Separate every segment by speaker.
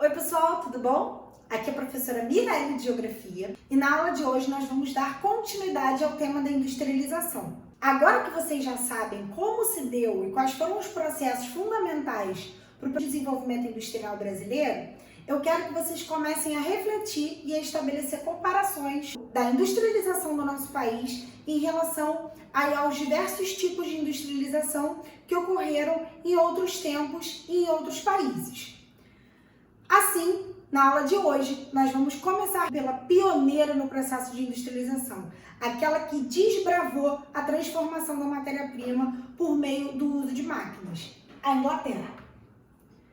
Speaker 1: Oi pessoal, tudo bom? Aqui é a professora Mirelle de Geografia e na aula de hoje nós vamos dar continuidade ao tema da industrialização. Agora que vocês já sabem como se deu e quais foram os processos fundamentais para o desenvolvimento industrial brasileiro, eu quero que vocês comecem a refletir e a estabelecer comparações da industrialização do nosso país em relação aos diversos tipos de industrialização que ocorreram em outros tempos e em outros países. Assim, na aula de hoje, nós vamos começar pela pioneira no processo de industrialização, aquela que desbravou a transformação da matéria-prima por meio do uso de máquinas, a Inglaterra.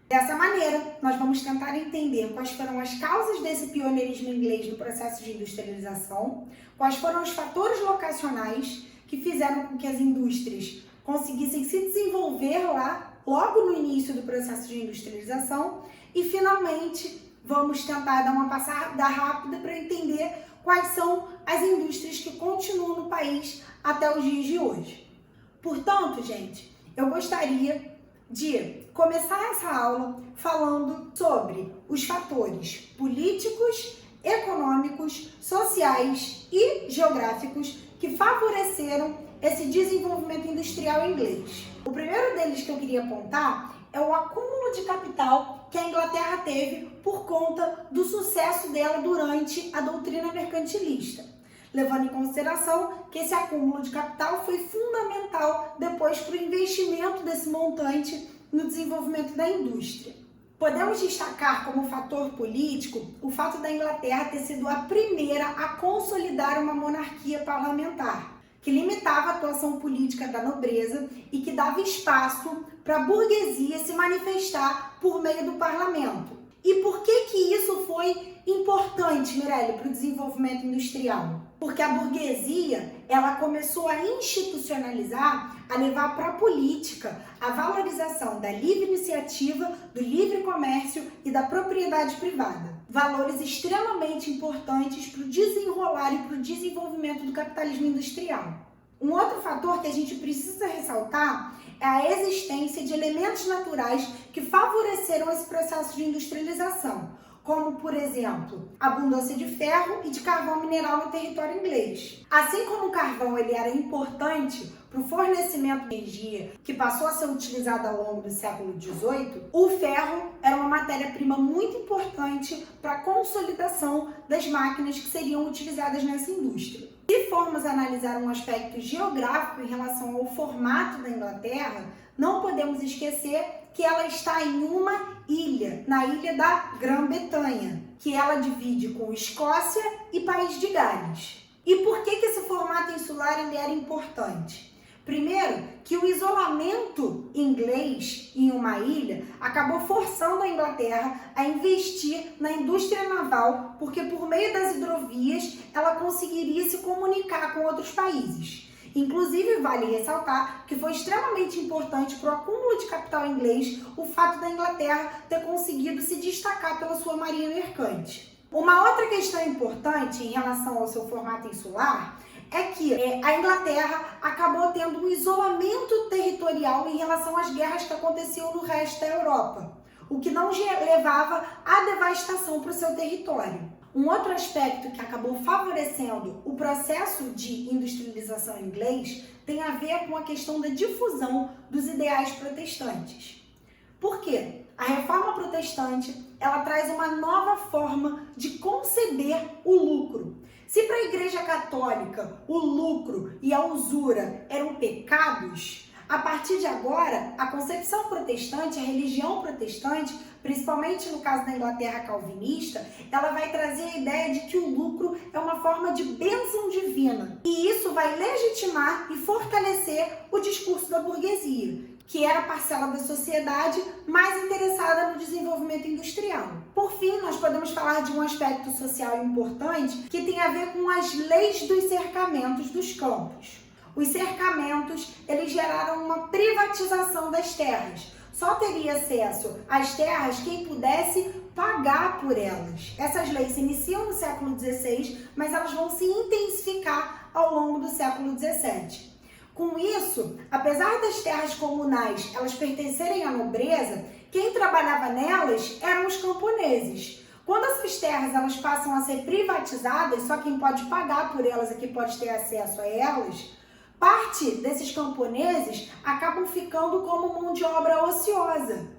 Speaker 1: Dessa maneira, nós vamos tentar entender quais foram as causas desse pioneirismo inglês no processo de industrialização, quais foram os fatores locacionais que fizeram com que as indústrias conseguissem se desenvolver lá, logo no início do processo de industrialização, e finalmente vamos tentar dar uma passada rápida para entender quais são as indústrias que continuam no país até os dias de hoje. Portanto, gente, eu gostaria de começar essa aula falando sobre os fatores políticos, econômicos, sociais e geográficos que favoreceram esse desenvolvimento industrial inglês. O primeiro deles que eu queria apontar é o acúmulo de capital que a Inglaterra teve por conta do sucesso dela durante a doutrina mercantilista, levando em consideração que esse acúmulo de capital foi fundamental depois para o investimento desse montante no desenvolvimento da indústria. Podemos destacar como fator político o fato da Inglaterra ter sido a primeira a consolidar uma monarquia parlamentar, que limitava a atuação política da nobreza e que dava espaço para a burguesia se manifestar por meio do parlamento. E por que isso foi importante, Mirelle, para o desenvolvimento industrial? Porque a burguesia, ela começou a institucionalizar, a levar para a política a valorização da livre iniciativa, do livre comércio e da propriedade privada. Valores extremamente importantes para o desenrolar e para o desenvolvimento do capitalismo industrial. Um outro fator que a gente precisa ressaltar é a existência de elementos naturais que favoreceram esse processo de industrialização, como, por exemplo, a abundância de ferro e de carvão mineral no território inglês. Assim como o carvão ele era importante para o fornecimento de energia, que passou a ser utilizado ao longo do século XVIII, o ferro era uma matéria-prima muito importante para a consolidação das máquinas que seriam utilizadas nessa indústria. Se formos analisar um aspecto geográfico em relação ao formato da Inglaterra, não podemos esquecer que ela está em uma ilha, na ilha da Grã-Bretanha, que ela divide com Escócia e País de Gales. E por que esse formato insular ele era importante? Primeiro, que o isolamento inglês em uma ilha acabou forçando a Inglaterra a investir na indústria naval, porque por meio das hidrovias ela conseguiria se comunicar com outros países. Inclusive, vale ressaltar que foi extremamente importante para o acúmulo de capital inglês o fato da Inglaterra ter conseguido se destacar pela sua marinha mercante. Uma outra questão importante em relação ao seu formato insular é que a Inglaterra acabou tendo um isolamento territorial em relação às guerras que aconteciam no resto da Europa, o que não levava à devastação para o seu território. Um outro aspecto que acabou favorecendo o processo de industrialização inglês tem a ver com a questão da difusão dos ideais protestantes. Por quê? A reforma protestante ela traz uma nova forma de conceber o lucro. Se para a Igreja Católica o lucro e a usura eram pecados, a partir de agora, a concepção protestante, a religião protestante, principalmente no caso da Inglaterra calvinista, ela vai trazer a ideia de que o lucro é uma forma de bênção divina. E isso vai legitimar e fortalecer o discurso da burguesia, que era a parcela da sociedade mais interessada no desenvolvimento industrial. Por fim, nós podemos falar de um aspecto social importante que tem a ver com as leis dos cercamentos dos campos. Os cercamentos, eles geraram uma privatização das terras. Só teria acesso às terras quem pudesse pagar por elas. Essas leis se iniciam no século XVI, mas elas vão se intensificar ao longo do século XVII. Com isso, apesar das terras comunais elas pertencerem à nobreza, quem trabalhava nelas eram os camponeses. Quando essas terras elas passam a ser privatizadas, só quem pode pagar por elas é que pode ter acesso a elas, parte desses camponeses acabam ficando como mão de obra ociosa.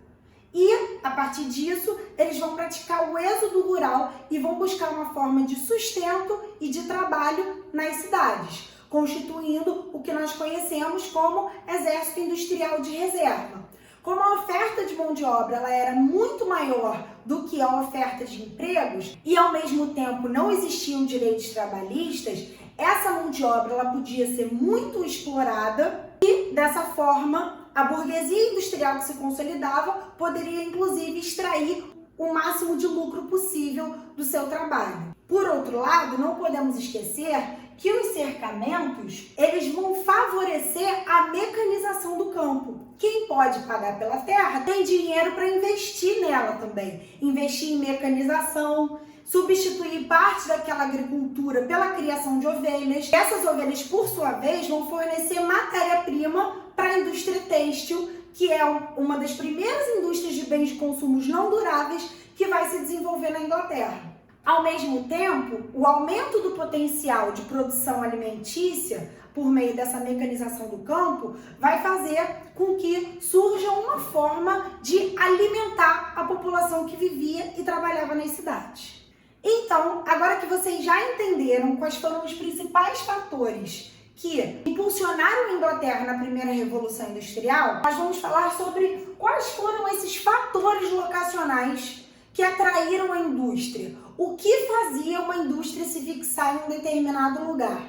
Speaker 1: E, a partir disso, eles vão praticar o êxodo rural e vão buscar uma forma de sustento e de trabalho nas cidades, constituindo o que nós conhecemos como Exército Industrial de Reserva. Como a oferta de mão de obra ela era muito maior do que a oferta de empregos e, ao mesmo tempo, não existiam direitos trabalhistas, essa mão de obra ela podia ser muito explorada e, dessa forma, a burguesia industrial que se consolidava poderia, inclusive, extrair o máximo de lucro possível do seu trabalho. Por outro lado, não podemos esquecer que os cercamentos, eles vão favorecer a mecanização do campo. Quem pode pagar pela terra tem dinheiro para investir nela também. Investir em mecanização, substituir parte daquela agricultura pela criação de ovelhas. Essas ovelhas, por sua vez, vão fornecer matéria-prima para a indústria têxtil, que é uma das primeiras indústrias de bens de consumo não duráveis que vai se desenvolver na Inglaterra. Ao mesmo tempo, o aumento do potencial de produção alimentícia por meio dessa mecanização do campo vai fazer com que surja uma forma de alimentar a população que vivia e trabalhava nas cidades. Então, agora que vocês já entenderam quais foram os principais fatores que impulsionaram a Inglaterra na primeira Revolução Industrial, nós vamos falar sobre quais foram esses fatores locacionais que atraíram a indústria. O que fazia uma indústria se fixar em um determinado lugar?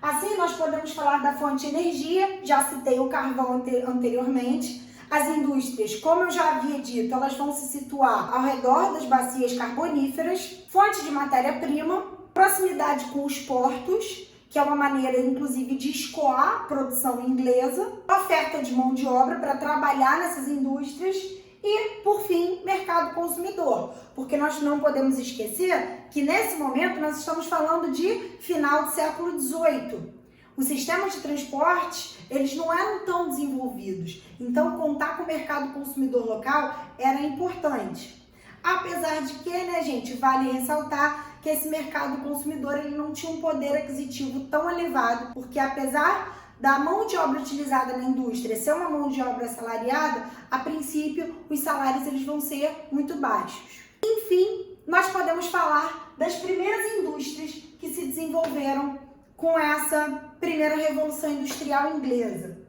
Speaker 1: Assim, nós podemos falar da fonte de energia, já citei o carvão anteriormente. As indústrias, como eu já havia dito, elas vão se situar ao redor das bacias carboníferas, fonte de matéria-prima, proximidade com os portos, que é uma maneira, inclusive, de escoar a produção inglesa, oferta de mão de obra para trabalhar nessas indústrias e, por fim, mercado consumidor. Porque nós não podemos esquecer que, nesse momento, nós estamos falando de final do século XVIII. Os sistemas de transporte, eles não eram tão desenvolvidos. Então, contar com o mercado consumidor local era importante. Apesar de que, né, gente, vale ressaltar que esse mercado consumidor ele não tinha um poder aquisitivo tão elevado, porque apesar da mão de obra utilizada na indústria ser uma mão de obra assalariada, a princípio os salários eles vão ser muito baixos. Enfim, nós podemos falar das primeiras indústrias que se desenvolveram com essa primeira Revolução Industrial inglesa.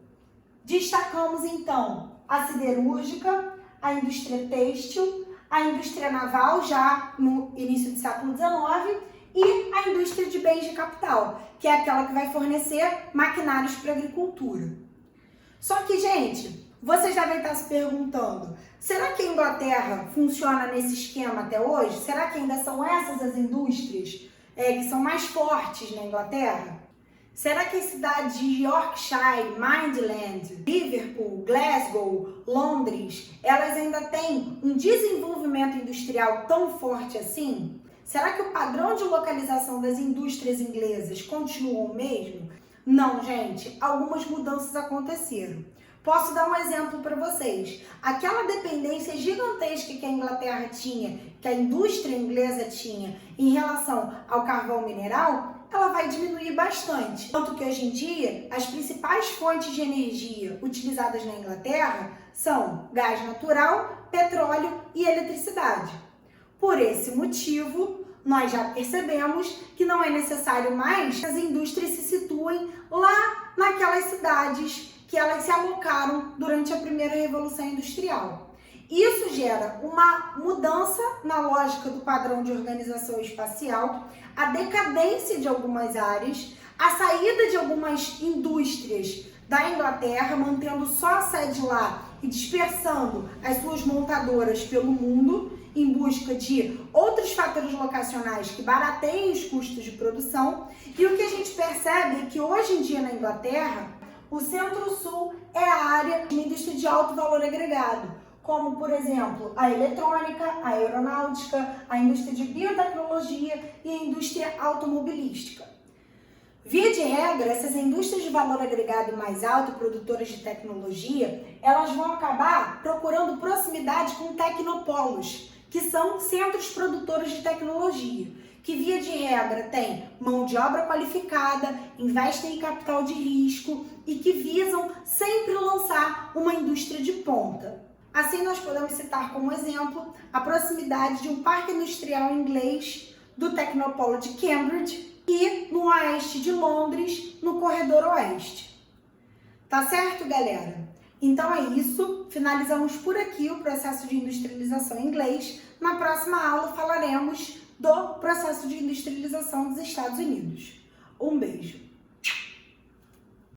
Speaker 1: Destacamos então a siderúrgica, a indústria têxtil, a indústria naval já no início do século XIX e a indústria de bens de capital, que é aquela que vai fornecer maquinários para a agricultura. Só que, gente, vocês devem estar se perguntando, será que a Inglaterra funciona nesse esquema até hoje? Será que ainda são essas as indústrias que são mais fortes na Inglaterra? Será que as cidades de Yorkshire, Midland, Liverpool, Glasgow, Londres, elas ainda têm um desenvolvimento industrial tão forte assim? Será que o padrão de localização das indústrias inglesas continua o mesmo? Não, gente, algumas mudanças aconteceram. Posso dar um exemplo para vocês. Aquela dependência gigantesca que a Inglaterra tinha, que a indústria inglesa tinha em relação ao carvão mineral, ela vai diminuir bastante. Tanto que hoje em dia, as principais fontes de energia utilizadas na Inglaterra são gás natural, petróleo e eletricidade. Por esse motivo, nós já percebemos que não é necessário mais que as indústrias se situem lá naquelas cidades que elas se alocaram durante a primeira Revolução Industrial. Isso gera uma mudança na lógica do padrão de organização espacial, a decadência de algumas áreas, a saída de algumas indústrias da Inglaterra, mantendo só a sede lá e dispersando as suas montadoras pelo mundo, em busca de outros fatores locacionais que barateiem os custos de produção. E o que a gente percebe é que hoje em dia na Inglaterra, o Centro-Sul é a área de uma indústria de alto valor agregado, como, por exemplo, a eletrônica, a aeronáutica, a indústria de biotecnologia e a indústria automobilística. Via de regra, essas indústrias de valor agregado mais alto, produtoras de tecnologia, elas vão acabar procurando proximidade com tecnopolos, que são centros produtores de tecnologia, que via de regra tem mão de obra qualificada, investem em capital de risco e que visam sempre lançar uma indústria de ponta. Assim, nós podemos citar como exemplo a proximidade de um parque industrial inglês do Tecnopolo de Cambridge e no oeste de Londres, no corredor oeste. Tá certo, galera? Então é isso, finalizamos por aqui o processo de industrialização em inglês. Na próxima aula falaremos do processo de industrialização dos Estados Unidos. Um beijo!